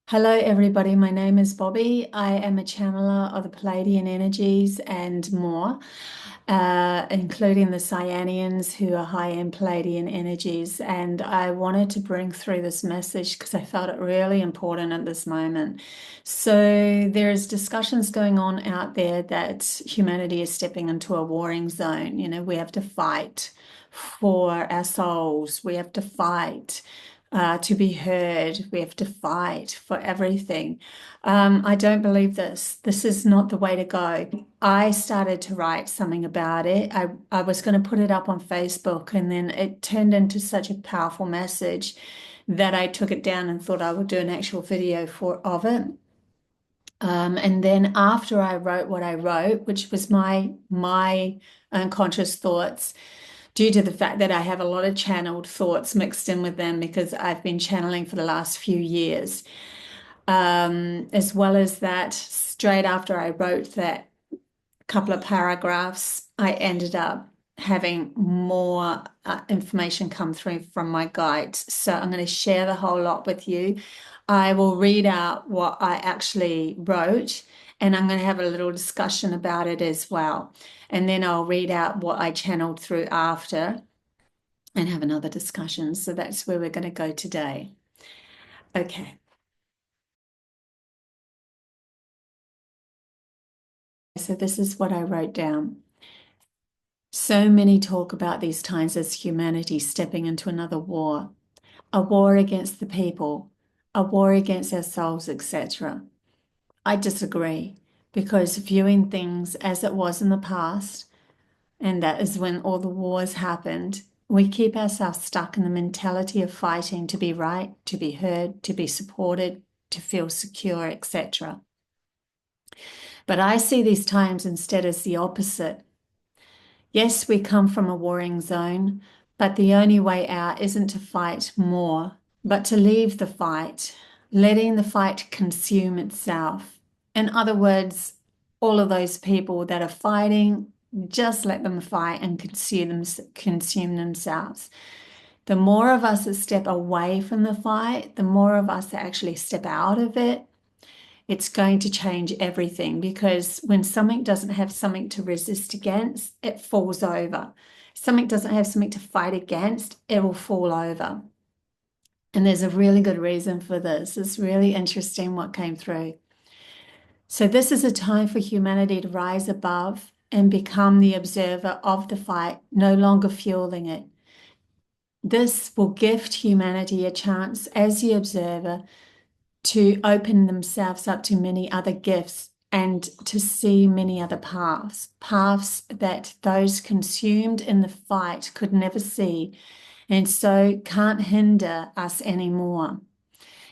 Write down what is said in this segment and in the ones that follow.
Hello, everybody. My name is Bobby. I am a channeler of the Pleiadian energies and more, including the Cyanians, who are high-end Pleiadian energies. And I wanted to bring through this message because I felt it really important at this moment. So there's discussions going on out there that humanity is stepping into a warring zone. You know, we have to fight for our souls. We have to fight to be heard. We have to fight for everything. I don't believe this. This is not the way to go. I started to write something about it. I was going to put it up on Facebook, and then it turned into such a powerful message that I took it down and thought I would do an actual video of it. And then after I wrote what I wrote, which was my unconscious thoughts, due to the fact that I have a lot of channeled thoughts mixed in with them because I've been channeling for the last few years. As well as that, straight after I wrote that couple of paragraphs, I ended up having more information come through from my guides. So I'm going to share the whole lot with you. I will read out what I actually wrote, and I'm going to have a little discussion about it as well. And then I'll read out what I channeled through after and have another discussion. So that's where we're going to go today. Okay. So this is what I wrote down. So many talk about these times as humanity stepping into another war, a war against the people, a war against our souls, etc. I disagree because viewing things as it was in the past, and that is when all the wars happened, we keep ourselves stuck in the mentality of fighting to be right, to be heard, to be supported, to feel secure, etc. But I see these times instead as the opposite. Yes, we come from a warring zone, but the only way out isn't to fight more, but to leave the fight, letting the fight consume itself. In other words, all of those people that are fighting, just let them fight and consume themselves. The more of us that step away from the fight, the more of us that actually step out of it, it's going to change everything, because when something doesn't have something to resist against, it falls over. Something doesn't have something to fight against, it will fall over. And there's a really good reason for this. It's really interesting what came through. So this is a time for humanity to rise above and become the observer of the fight, no longer fueling it. This will gift humanity a chance as the observer to open themselves up to many other gifts and to see many other paths that those consumed in the fight could never see, and so can't hinder us anymore.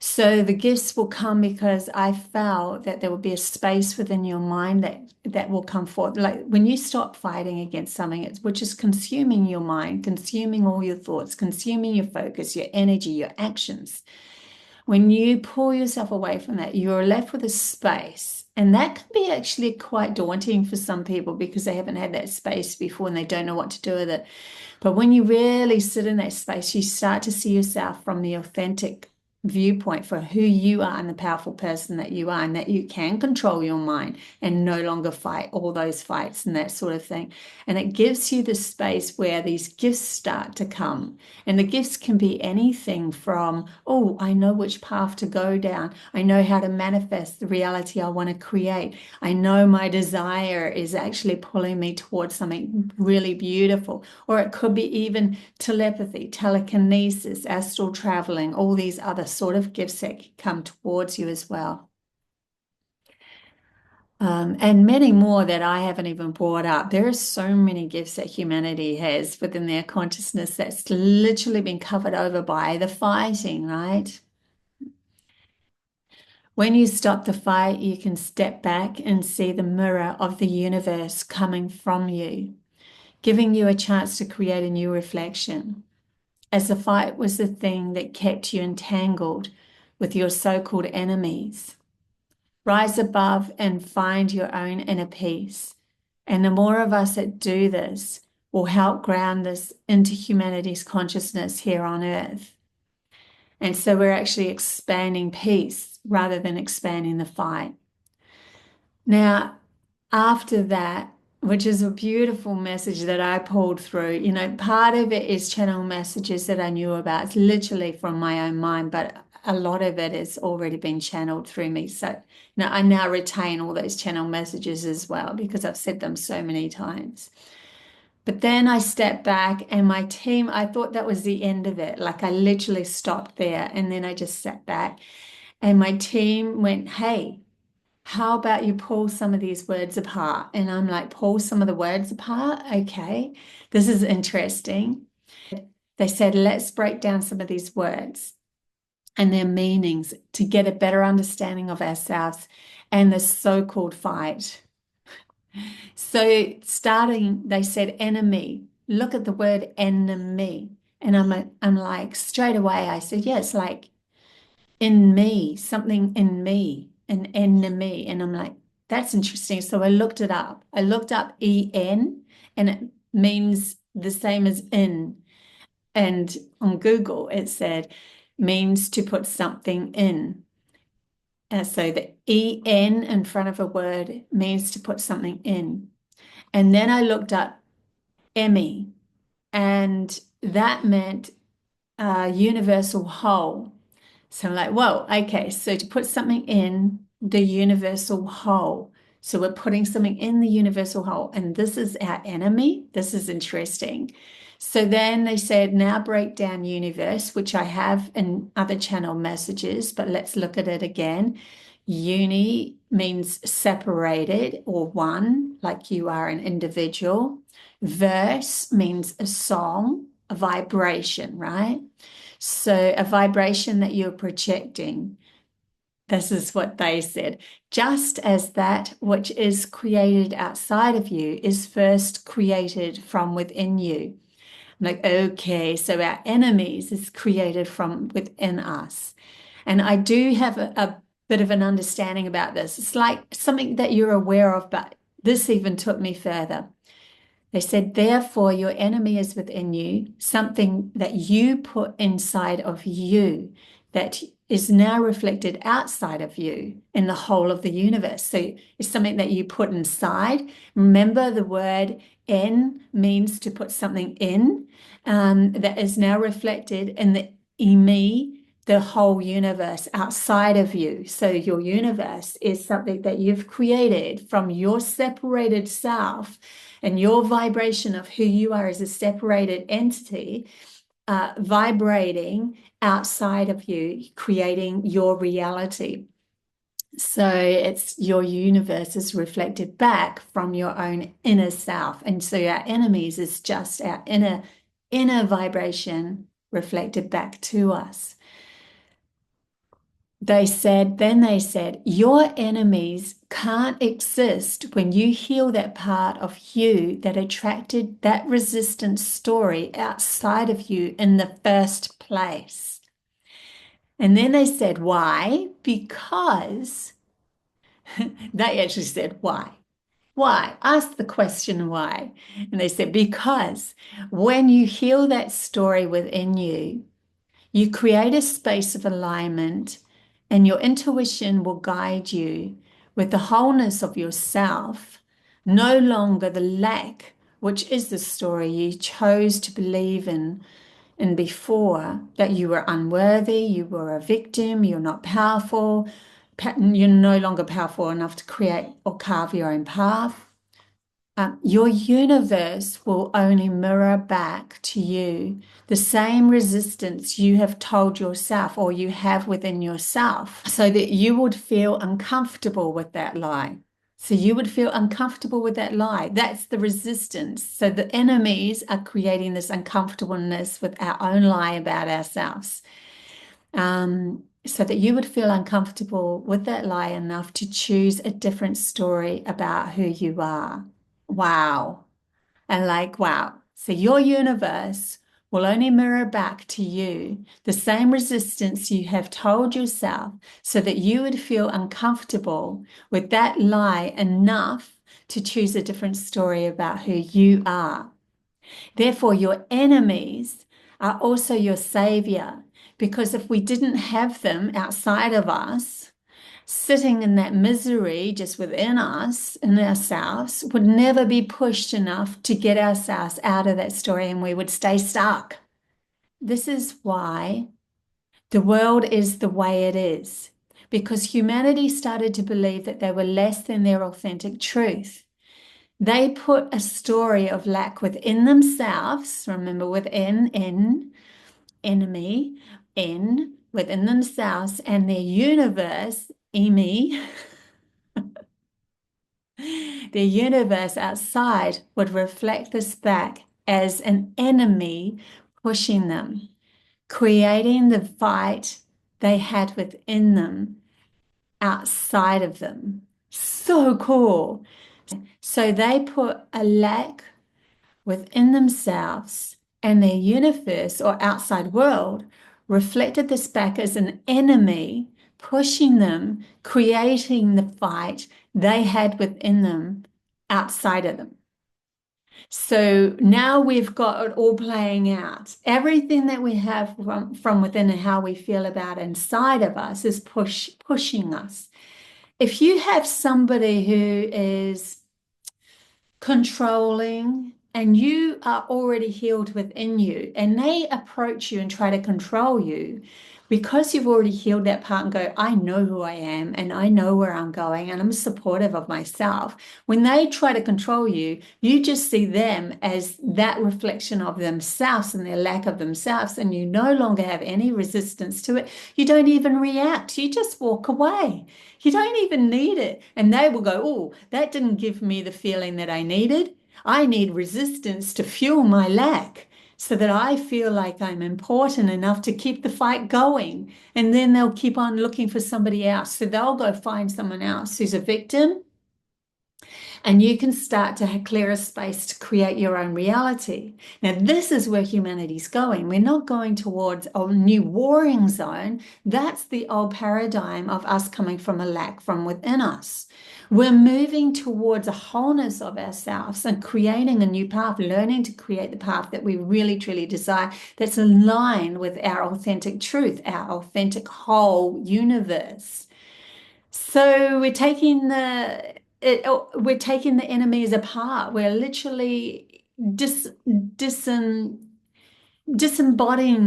So the gifts will come because I felt that there will be a space within your mind that will come forth. Like when you stop fighting against something, which is consuming your mind, consuming all your thoughts, consuming your focus, your energy, your actions. When you pull yourself away from that, you're left with a space. And that can be actually quite daunting for some people because they haven't had that space before and they don't know what to do with it. But when you really sit in that space, you start to see yourself from the authentic viewpoint for who you are and the powerful person that you are, and that you can control your mind and no longer fight all those fights and that sort of thing. And it gives you the space where these gifts start to come. And the gifts can be anything from, oh, I know which path to go down. I know how to manifest the reality I want to create. I know my desire is actually pulling me towards something really beautiful. Or it could be even telepathy, telekinesis, astral traveling, all these other sort of gifts that come towards you as well. And many more that I haven't even brought up. There are so many gifts that humanity has within their consciousness that's literally been covered over by the fighting, right? When you stop the fight, you can step back and see the mirror of the universe coming from you, giving you a chance to create a new reflection. As the fight was the thing that kept you entangled with your so-called enemies. Rise above and find your own inner peace. And the more of us that do this will help ground this into humanity's consciousness here on earth. And so we're actually expanding peace rather than expanding the fight. Now, after that, which is a beautiful message that I pulled through, you know, part of it is channel messages that I knew about. It's literally from my own mind, but a lot of it has already been channeled through me. So, you know, I now retain all those channel messages as well because I've said them so many times. But then I stepped back and my team, I thought that was the end of it. Like I literally stopped there and then I just sat back and my team went, hey, how about you pull some of these words apart? And I'm like, pull some of the words apart? Okay, this is interesting. They said, let's break down some of these words and their meanings to get a better understanding of ourselves and the so-called fight. So starting, they said enemy. Look at the word enemy. And I'm like, straight away, I said, yeah, it's like in me, something in me, an enemy. And I'm like, that's interesting. So I looked it up. I looked up en, and it means the same as in. And on Google, it said means to put something in. So the en in front of a word means to put something in. And then I looked up Emmy, and that meant universal whole. So I'm like, whoa, okay, so to put something in the universal whole. So we're putting something in the universal whole, and this is our enemy. This is interesting. So then they said, now break down universe, which I have in other channel messages, but let's look at it again. Uni means separated or one, like you are an individual. Verse means a song, a vibration, right? So a vibration that you're projecting. This is what they said. Just as that which is created outside of you is first created from within you. I'm like, okay, so our enemies is created from within us. And I do have a bit of an understanding about this. It's like something that you're aware of, but this even took me further. They said, therefore, your enemy is within you, something that you put inside of you that is now reflected outside of you in the whole of the universe. So it's something that you put inside. Remember, the word in means to put something in that is now reflected in the me, the whole universe outside of you. So your universe is something that you've created from your separated self and your vibration of who you are as a separated entity, vibrating outside of you, creating your reality. So it's your universe is reflected back from your own inner self. And so our enemies is just our inner vibration reflected back to us. They said, your enemies can't exist when you heal that part of you that attracted that resistance story outside of you in the first place. And then they said, why? Because they actually said, why? Why? Ask the question why. And they said, because when you heal that story within you, you create a space of alignment and your intuition will guide you with the wholeness of yourself, no longer the lack, which is the story you chose to believe in and before, that you were unworthy, you were a victim, you're not powerful, you're no longer powerful enough to create or carve your own path. Your universe will only mirror back to you the same resistance you have told yourself or you have within yourself, so that you would feel uncomfortable with that lie. So you would feel uncomfortable with that lie. That's the resistance. So the enemies are creating this uncomfortableness with our own lie about ourselves. So that you would feel uncomfortable with that lie enough to choose a different story about who you are. Wow. And like, wow. So your universe will only mirror back to you the same resistance you have told yourself so that you would feel uncomfortable with that lie enough to choose a different story about who you are. Therefore, your enemies are also your savior Because if we didn't have them outside of us, sitting in that misery just within us, in ourselves, would never be pushed enough to get ourselves out of that story, and we would stay stuck. This is why the world is the way it is, because humanity started to believe that they were less than their authentic truth. They put a story of lack within themselves. Remember, within, in, enemy, in, within themselves, and their universe, Emi, their universe outside would reflect this back as an enemy pushing them, creating the fight they had within them outside of them. So cool. So they put a lack within themselves, and their universe or outside world reflected this back as an enemy, pushing them, creating the fight they had within them outside of them. So now we've got it all playing out. Everything that we have from within and how we feel about inside of us is pushing us. If you have somebody who is controlling and you are already healed within you, and they approach you and try to control you, because you've already healed that part and go, I know who I am and I know where I'm going and I'm supportive of myself. When they try to control you, you just see them as that reflection of themselves and their lack of themselves, and you no longer have any resistance to it. You don't even react. You just walk away. You don't even need it. And they will go, oh, that didn't give me the feeling that I needed. I need resistance to fuel my lack, so that I feel like I'm important enough to keep the fight going. And then they'll keep on looking for somebody else. So they'll go find someone else who's a victim, and you can start to clear a space to create your own reality. Now, this is where humanity's going. We're not going towards a new warring zone. That's the old paradigm of us coming from a lack from within us. We're moving towards a wholeness of ourselves and creating a new path, learning to create the path that we really, truly desire, that's aligned with our authentic truth, our authentic whole universe. So we're taking we're taking the enemies apart. We're literally disembodying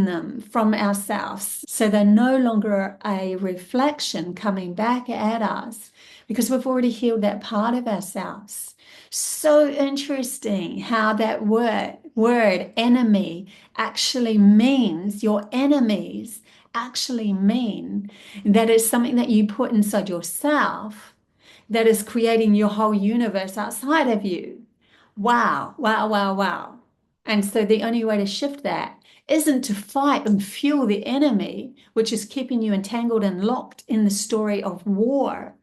them from ourselves. So they're no longer a reflection coming back at us, because we've already healed that part of ourselves. So interesting how that word enemy actually means, your enemies actually mean that it's something that you put inside yourself that is creating your whole universe outside of you. Wow, wow, wow, wow. And so the only way to shift that isn't to fight and fuel the enemy, which is keeping you entangled and locked in the story of war.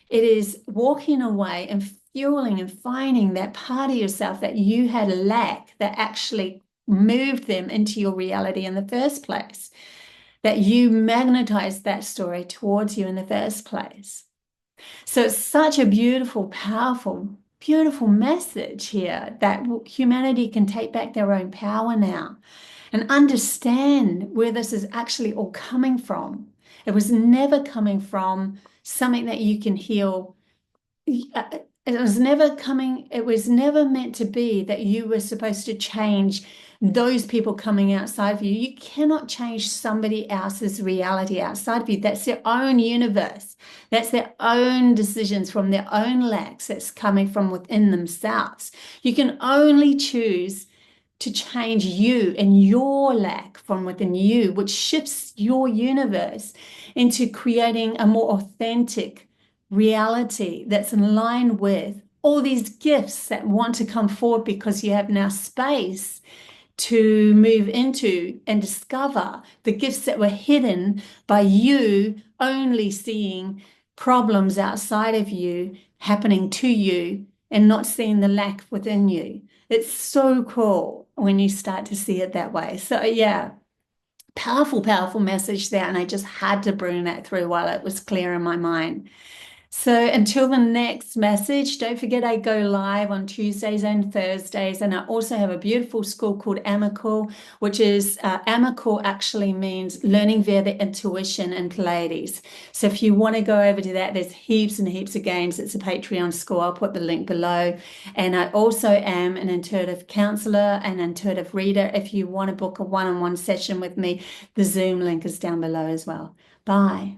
It is walking away and fueling and finding that part of yourself that you had a lack that actually moved them into your reality in the first place, that you magnetized that story towards you in the first place. So it's such a beautiful, powerful, beautiful message here that humanity can take back their own power now and understand where this is actually all coming from. It was never coming from something that you can heal. It was never meant to be that you were supposed to change those people coming outside of you. You cannot change somebody else's reality outside of you. That's their own universe. That's their own decisions from their own lacks that's coming from within themselves. You can only choose to change you and your lack from within you, which shifts your universe into creating a more authentic reality that's in line with all these gifts that want to come forward, because you have now space to move into and discover the gifts that were hidden by you only seeing problems outside of you happening to you and not seeing the lack within you. It's so cool when you start to see it that way. So yeah, powerful, powerful message there. And I just had to bring that through while it was clear in my mind. So until the next message, don't forget I go live on Tuesdays and Thursdays, and I also have a beautiful school called Amakel, which is Amakel actually means learning via the intuition in Pleiades. So if you want to go over to that, there's heaps and heaps of games. It's a Patreon school. I'll put the link below. And I also am an intuitive counselor and intuitive reader. If you want to book a one-on-one session with me, the Zoom link is down below as well. Bye.